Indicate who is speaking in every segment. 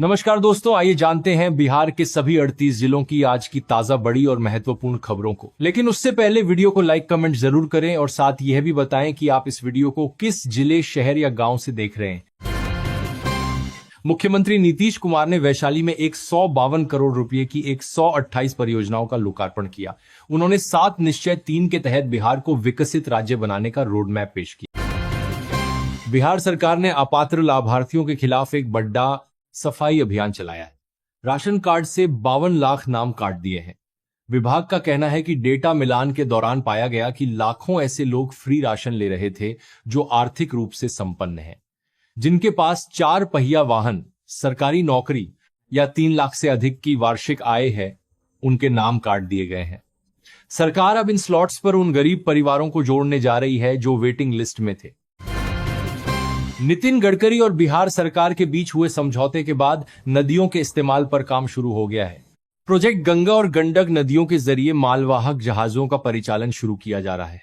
Speaker 1: नमस्कार दोस्तों, आइए जानते हैं बिहार के सभी 38 जिलों की आज की ताजा बड़ी और महत्वपूर्ण खबरों को। लेकिन उससे पहले वीडियो को लाइक कमेंट जरूर करें और साथ यह भी बताएं कि आप इस वीडियो को किस जिले, शहर या गांव से देख रहे हैं। मुख्यमंत्री नीतीश कुमार ने वैशाली में 152 करोड़ रुपए की 128 परियोजनाओं का लोकार्पण किया। उन्होंने 7 निश्चय 3 के तहत बिहार को विकसित राज्य बनाने का रोड मैप पेश किया। बिहार सरकार ने अपात्र लाभार्थियों के खिलाफ एक बड़ा सफाई अभियान चलाया है। राशन कार्ड से 52 लाख नाम काट दिए हैं। विभाग का कहना है कि डेटा मिलान के दौरान पाया गया कि लाखों ऐसे लोग फ्री राशन ले रहे थे जो आर्थिक रूप से संपन्न हैं, जिनके पास 4 पहिया वाहन, सरकारी नौकरी या 3 लाख से अधिक की वार्षिक आय है, उनके नाम काट दिए गए हैं। सरकार अब इन स्लॉट्स पर उन गरीब परिवारों को जोड़ने जा रही है जो वेटिंग लिस्ट में थे। नितिन गडकरी और बिहार सरकार के बीच हुए समझौते के बाद नदियों के इस्तेमाल पर काम शुरू हो गया है। प्रोजेक्ट गंगा और गंडक नदियों के जरिए मालवाहक जहाजों का परिचालन शुरू किया जा रहा है।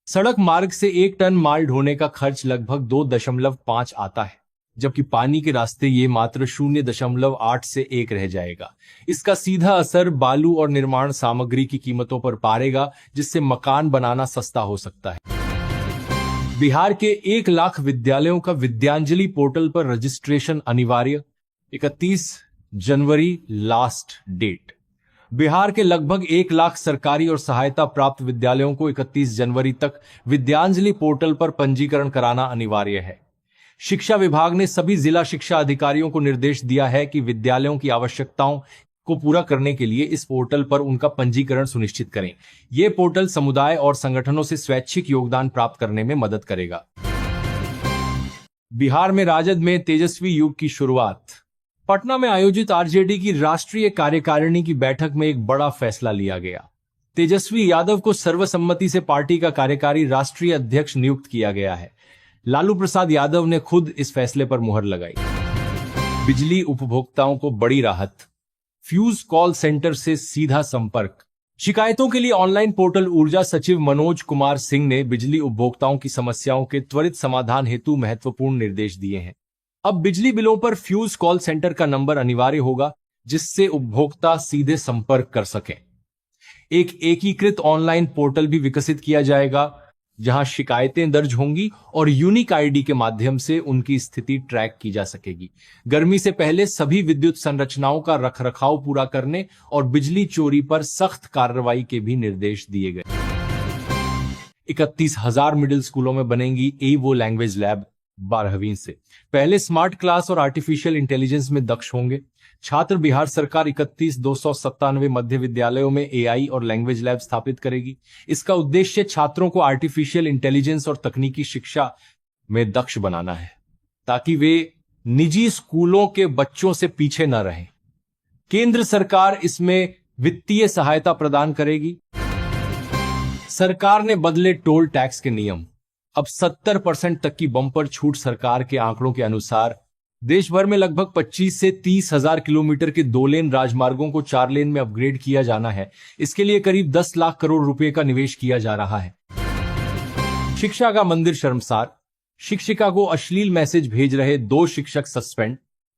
Speaker 1: सड़क मार्ग से 1 टन माल ढोने का खर्च लगभग 2.5 आता है, जबकि पानी के रास्ते ये मात्र 0.8 से 1 रह जाएगा। इसका सीधा असर बालू और निर्माण सामग्री की कीमतों पर पड़ेगा, जिससे मकान बनाना सस्ता हो सकता है। बिहार के 1 लाख विद्यालयों का विद्यांजलि पोर्टल पर रजिस्ट्रेशन अनिवार्य, 31 जनवरी लास्ट डेट। बिहार के लगभग 1 लाख सरकारी और सहायता प्राप्त विद्यालयों को 31 जनवरी तक विद्यांजलि पोर्टल पर पंजीकरण कराना अनिवार्य है। शिक्षा विभाग ने सभी जिला शिक्षा अधिकारियों को निर्देश दिया है कि विद्यालयों की आवश्यकताओं को पूरा करने के लिए इस पोर्टल पर उनका पंजीकरण सुनिश्चित करें। यह पोर्टल समुदाय और संगठनों से स्वैच्छिक योगदान प्राप्त करने में मदद करेगा। बिहार में राजद में तेजस्वी युग की शुरुआत। पटना में आयोजित आरजेडी की राष्ट्रीय कार्यकारिणी की बैठक में एक बड़ा फैसला लिया गया। तेजस्वी यादव को सर्वसम्मति से पार्टी का कार्यकारी राष्ट्रीय अध्यक्ष नियुक्त किया गया है। लालू प्रसाद यादव ने खुद इस फैसले पर मुहर लगाई। बिजली उपभोक्ताओं को बड़ी राहत। फ्यूज कॉल सेंटर से सीधा संपर्क। शिकायतों के लिए ऑनलाइन पोर्टल ऊर्जा सचिव मनोज कुमार सिंह ने बिजली उपभोक्ताओं की समस्याओं के त्वरित समाधान हेतु महत्वपूर्ण निर्देश दिए हैं। अब बिजली बिलों पर फ्यूज कॉल सेंटर का नंबर अनिवार्य होगा, जिससे उपभोक्ता सीधे संपर्क कर सकें। एक एकीकृत ऑनलाइन पोर्टल भी विकसित किया जाएगा, जहां शिकायतें दर्ज होंगी और यूनिक आईडी के माध्यम से उनकी स्थिति ट्रैक की जा सकेगी। गर्मी से पहले सभी विद्युत संरचनाओं का रखरखाव पूरा करने और बिजली चोरी पर सख्त कार्रवाई के भी निर्देश दिए गए। 31,000 मिडिल स्कूलों में बनेंगी एवो लैंग्वेज लैब। 12वीं से पहले स्मार्ट क्लास और आर्टिफिशियल इंटेलिजेंस में दक्ष होंगे छात्र। बिहार सरकार 31,297 मध्य विद्यालयों में एआई और लैंग्वेज लैब स्थापित करेगी। इसका उद्देश्य छात्रों को आर्टिफिशियल इंटेलिजेंस और तकनीकी शिक्षा में दक्ष बनाना है, ताकि वे निजी स्कूलों के बच्चों से पीछे न रहें। केंद्र सरकार इसमें वित्तीय सहायता प्रदान करेगी। सरकार ने बदले टोल टैक्स के नियम। अब 70% तक की बम्पर छूट। सरकार के आंकड़ों के अनुसार देश भर में लगभग 25 से 30 हजार किलोमीटर के 2 लेन राजमार्गों को 4 लेन में अपग्रेड किया जाना है। इसके लिए करीब 10 लाख करोड़ रुपए का निवेश किया जा रहा है। शिक्षा का मंदिर शर्मसार। शिक्षिका को अश्लील मैसेज भेज रहे 2 शिक्षक सस्पेंड।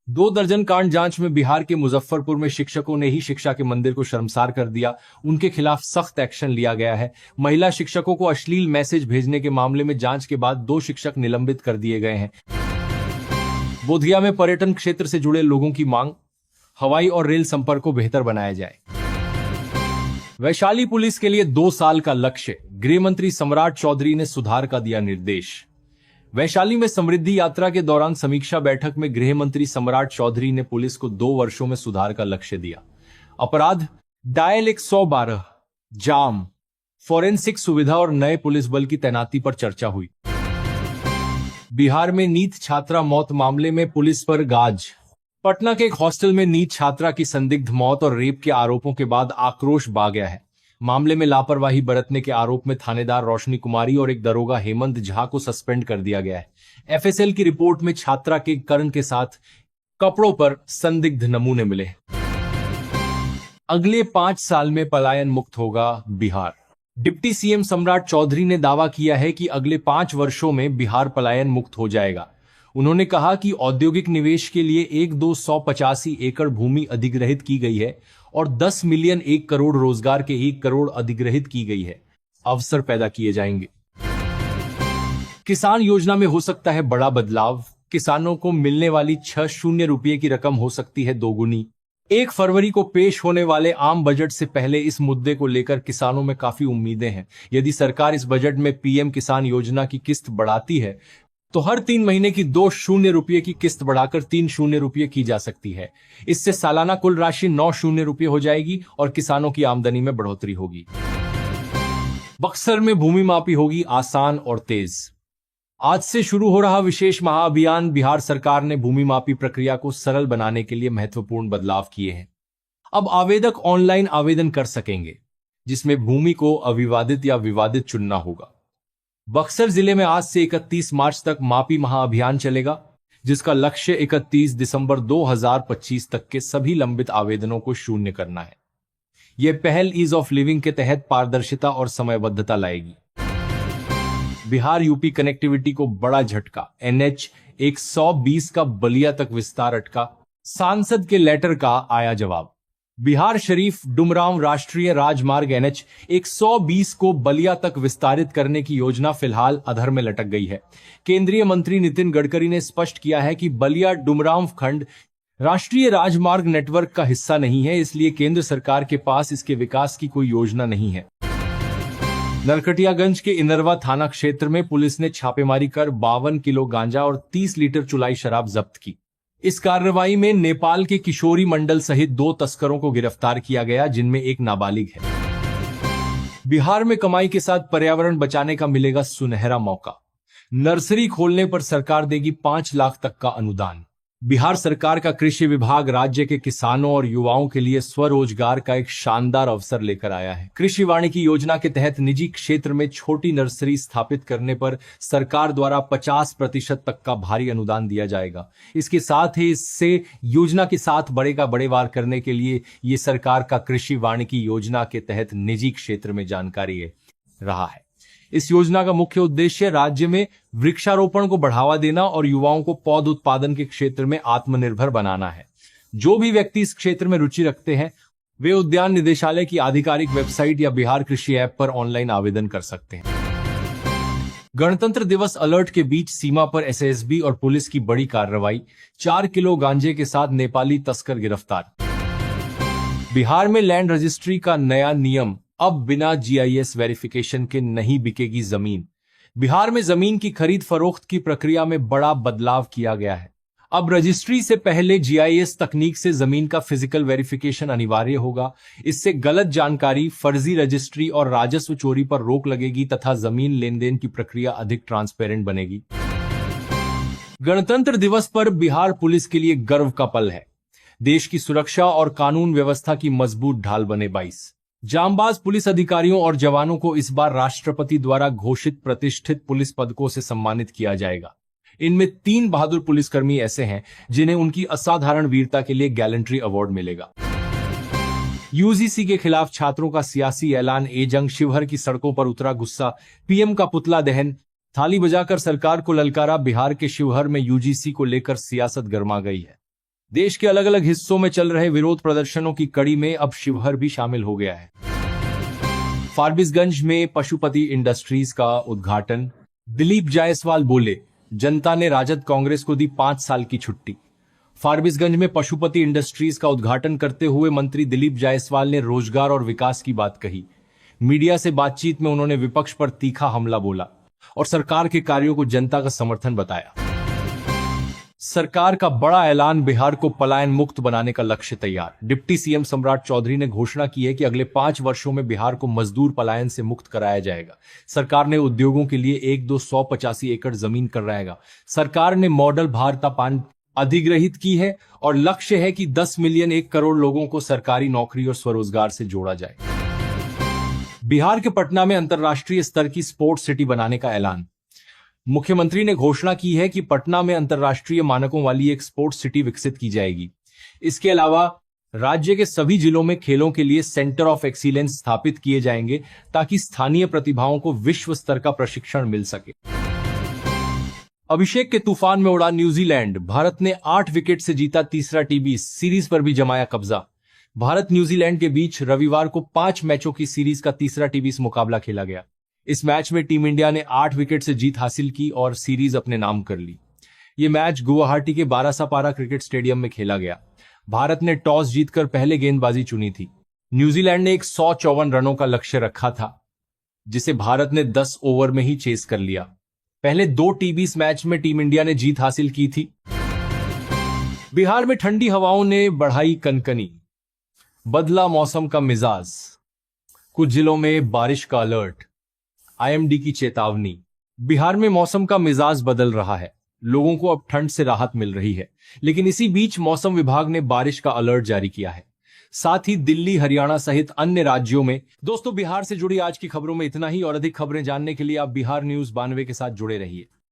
Speaker 1: 2 दर्जन कांड जांच में बिहार के मुजफ्फरपुर में शिक्षकों ने ही शिक्षा के मंदिर को शर्मसार कर दिया। उनके खिलाफ सख्त एक्शन लिया गया है। महिला शिक्षकों को अश्लील मैसेज भेजने के मामले में जांच के बाद 2 शिक्षक निलंबित कर दिए गए हैं। बोधिया में पर्यटन क्षेत्र से जुड़े लोगों की मांग। हवाई और रेल संपर्क को बेहतर बनाया जाए। वैशाली पुलिस के लिए 2 साल का लक्ष्य। गृह मंत्री सम्राट चौधरी ने सुधार का दिया निर्देश। वैशाली में समृद्धि यात्रा के दौरान समीक्षा बैठक में गृह मंत्री सम्राट चौधरी ने पुलिस को 2 वर्षों में सुधार का लक्ष्य दिया। अपराध, डायल 112, जाम, फोरेंसिक सुविधा और नए पुलिस बल की तैनाती पर चर्चा हुई। बिहार में नीट छात्रा मौत मामले में पुलिस पर गाज। पटना के एक हॉस्टल में नीट छात्रा की संदिग्ध मौत और रेप के आरोपों के बाद आक्रोश भा गया है। मामले में लापरवाही बरतने के आरोप में थानेदार रोशनी कुमारी और एक दरोगा हेमंत झा को सस्पेंड कर दिया गया है। एफएसएल की रिपोर्ट में छात्रा के कर्ण के साथ कपड़ों पर संदिग्ध नमूने मिले। अगले 5 साल में पलायन मुक्त होगा बिहार। डिप्टी सीएम सम्राट चौधरी ने दावा किया है कि अगले 5 वर्षों में बिहार पलायन मुक्त हो जाएगा। उन्होंने कहा कि औद्योगिक निवेश के लिए 1,285 एकड़ भूमि अधिग्रहित की गई है और 10 मिलियन 1 करोड़ रोजगार के 1 करोड़ अधिग्रहित की गई है, अवसर पैदा किए जाएंगे। किसान योजना में हो सकता है बड़ा बदलाव, किसानों को मिलने वाली 6 रुपये की रकम हो सकती है दोगुनी। 1 फरवरी को पेश होने वाले आम बजट से पहले इस मुद्दे को लेकर किसानों में काफी उम्मीदें हैं। यदि सरकार इस बजट में पीएम किसान योजना की किस्त बढ़ाती है तो हर 3 महीने की 2 रुपये की किस्त बढ़ाकर 3 रुपये की जा सकती है। इससे सालाना कुल राशि 9 रुपये हो जाएगी और किसानों की आमदनी में बढ़ोतरी होगी। बक्सर में भूमि मापी होगी आसान और तेज। आज से शुरू हो रहा विशेष महाअभियान बिहार सरकार ने भूमि मापी प्रक्रिया को सरल बनाने के लिए महत्वपूर्ण बदलाव किए हैं। अब आवेदक ऑनलाइन आवेदन कर सकेंगे, जिसमें भूमि को अविवादित या विवादित चुनना होगा। बक्सर जिले में आज से 31 मार्च तक मापी महाअभियान चलेगा, जिसका लक्ष्य 31 दिसंबर 2025 तक के सभी लंबित आवेदनों को शून्य करना है। यह पहल ईज ऑफ लिविंग के तहत पारदर्शिता और समयबद्धता लाएगी। बिहार यूपी कनेक्टिविटी को बड़ा झटका, NH 120 का बलिया तक विस्तार अटका, सांसद के लेटर का आया जवाब। बिहार शरीफ डुमरांव राष्ट्रीय राजमार्ग NH 120 को बलिया तक विस्तारित करने की योजना फिलहाल अधर में लटक गई है। केंद्रीय मंत्री नितिन गडकरी ने स्पष्ट किया है कि बलिया डुमरांव खंड राष्ट्रीय राजमार्ग नेटवर्क का हिस्सा नहीं है, इसलिए केंद्र सरकार के पास इसके विकास की कोई योजना नहीं है। नरकटियागंज के इनरवा थाना क्षेत्र में पुलिस ने छापेमारी कर 52 किलो गांजा और 30 लीटर चुलाई शराब जब्त की। इस कार्रवाई में नेपाल के किशोरी मंडल सहित 2 तस्करों को गिरफ्तार किया गया, जिनमें एक नाबालिग है। बिहार में कमाई के साथ पर्यावरण बचाने का मिलेगा सुनहरा मौका। नर्सरी खोलने पर सरकार देगी 5 लाख तक का अनुदान। बिहार सरकार का कृषि विभाग राज्य के किसानों और युवाओं के लिए स्वरोजगार का एक शानदार अवसर लेकर आया है। कृषि वानिकी योजना के तहत निजी क्षेत्र में छोटी नर्सरी स्थापित करने पर सरकार द्वारा 50% तक का भारी अनुदान दिया जाएगा। इसके साथ ही इससे योजना के साथ बड़े का बड़ेवार करने के लिए ये सरकार का कृषि वानिकी योजना के तहत निजी क्षेत्र में जानकारी रहा है। इस योजना का मुख्य उद्देश्य राज्य में वृक्षारोपण को बढ़ावा देना और युवाओं को पौध उत्पादन के क्षेत्र में आत्मनिर्भर बनाना है। जो भी व्यक्ति इस क्षेत्र में रुचि रखते हैं वे उद्यान निदेशालय की आधिकारिक वेबसाइट या बिहार कृषि ऐप पर ऑनलाइन आवेदन कर सकते हैं। गणतंत्र दिवस अलर्ट के बीच सीमा पर एसएसबी और पुलिस की बड़ी कार्रवाई, 4 किलो गांजे के साथ नेपाली तस्कर गिरफ्तार। बिहार में लैंड रजिस्ट्री का नया नियम, अब बिना जीआईएस वेरिफिकेशन के नहीं बिकेगी जमीन। बिहार में जमीन की खरीद फरोख्त की प्रक्रिया में बड़ा बदलाव किया गया है। अब रजिस्ट्री से पहले जीआईएस तकनीक से जमीन का फिजिकल वेरिफिकेशन अनिवार्य होगा। इससे गलत जानकारी, फर्जी रजिस्ट्री और राजस्व चोरी पर रोक लगेगी तथा जमीन लेन देन की प्रक्रिया अधिक ट्रांसपेरेंट बनेगी। गणतंत्र दिवस पर बिहार पुलिस के लिए गर्व का पल है। देश की सुरक्षा और कानून व्यवस्था की मजबूत ढाल बने 22 जांबाज पुलिस अधिकारियों और जवानों को इस बार राष्ट्रपति द्वारा घोषित प्रतिष्ठित पुलिस पदकों से सम्मानित किया जाएगा। इनमें 3 बहादुर पुलिसकर्मी ऐसे हैं जिन्हें उनकी असाधारण वीरता के लिए गैलेंट्री अवार्ड मिलेगा। यूजीसी के खिलाफ छात्रों का सियासी ऐलान, ए जंग, शिवहर की सड़कों पर उतरा गुस्सा, पीएम का पुतला दहन, थाली बजाकर सरकार को ललकारा। बिहार के शिवहर में यूजीसी को लेकर सियासत गर्मा गई है। देश के अलग अलग हिस्सों में चल रहे विरोध प्रदर्शनों की कड़ी में अब शिवहर भी शामिल हो गया है। फारबिसगंज में पशुपति इंडस्ट्रीज का उद्घाटन, दिलीप जायसवाल बोले, जनता ने राजद कांग्रेस को दी 5 साल की छुट्टी। फारबिसगंज में पशुपति इंडस्ट्रीज का उद्घाटन करते हुए मंत्री दिलीप जायसवाल ने रोजगार और विकास की बात कही। मीडिया से बातचीत में उन्होंने विपक्ष पर तीखा हमला बोला और सरकार के कार्यों को जनता का समर्थन बताया। सरकार का बड़ा ऐलान, बिहार को पलायन मुक्त बनाने का लक्ष्य तैयार। डिप्टी सीएम सम्राट चौधरी ने घोषणा की है कि अगले 5 वर्षों में बिहार को मजदूर पलायन से मुक्त कराया जाएगा। सरकार ने उद्योगों के लिए 1,285 एकड़ जमीन कराएगा। सरकार ने मॉडल भारता पान अधिग्रहित की है और लक्ष्य है कि 10 मिलियन 1 करोड़ लोगों को सरकारी नौकरी और स्वरोजगार से जोड़ा जाए। बिहार के पटना में अंतर्राष्ट्रीय स्तर की स्पोर्ट्स सिटी बनाने का ऐलान। मुख्यमंत्री ने घोषणा की है कि पटना में अंतर्राष्ट्रीय मानकों वाली एक स्पोर्ट्स सिटी विकसित की जाएगी। इसके अलावा राज्य के सभी जिलों में खेलों के लिए सेंटर ऑफ एक्सीलेंस स्थापित किए जाएंगे ताकि स्थानीय प्रतिभाओं को विश्व स्तर का प्रशिक्षण मिल सके। अभिषेक के तूफान में उड़ा न्यूजीलैंड, भारत ने 8 विकेट से जीता तीसरा टी20, सीरीज पर भी जमाया कब्जा। भारत न्यूजीलैंड के बीच रविवार को 5 मैचों की सीरीज का तीसरा टी20 मुकाबला खेला गया। इस मैच में टीम इंडिया ने 8 विकेट से जीत हासिल की और सीरीज अपने नाम कर ली। ये मैच गुवाहाटी के बारासापारा क्रिकेट स्टेडियम में खेला गया। भारत ने टॉस जीतकर पहले गेंदबाजी चुनी थी। न्यूजीलैंड ने 154 रनों का लक्ष्य रखा था, जिसे भारत ने 10 ओवर में ही चेस कर लिया। पहले 2 टी20 मैच में टीम इंडिया ने जीत हासिल की थी। बिहार में ठंडी हवाओं ने बढ़ाई कनकनी, बदला मौसम का मिजाज, कुछ जिलों में बारिश का अलर्ट, आईएमडी की चेतावनी। बिहार में मौसम का मिजाज बदल रहा है, लोगों को अब ठंड से राहत मिल रही है, लेकिन इसी बीच मौसम विभाग ने बारिश का अलर्ट जारी किया है, साथ ही दिल्ली, हरियाणा सहित अन्य राज्यों में। दोस्तों, बिहार से जुड़ी आज की खबरों में इतना ही और अधिक खबरें जानने के लिए आप बिहार न्यूज़ 92 के साथ जुड़े रहिए।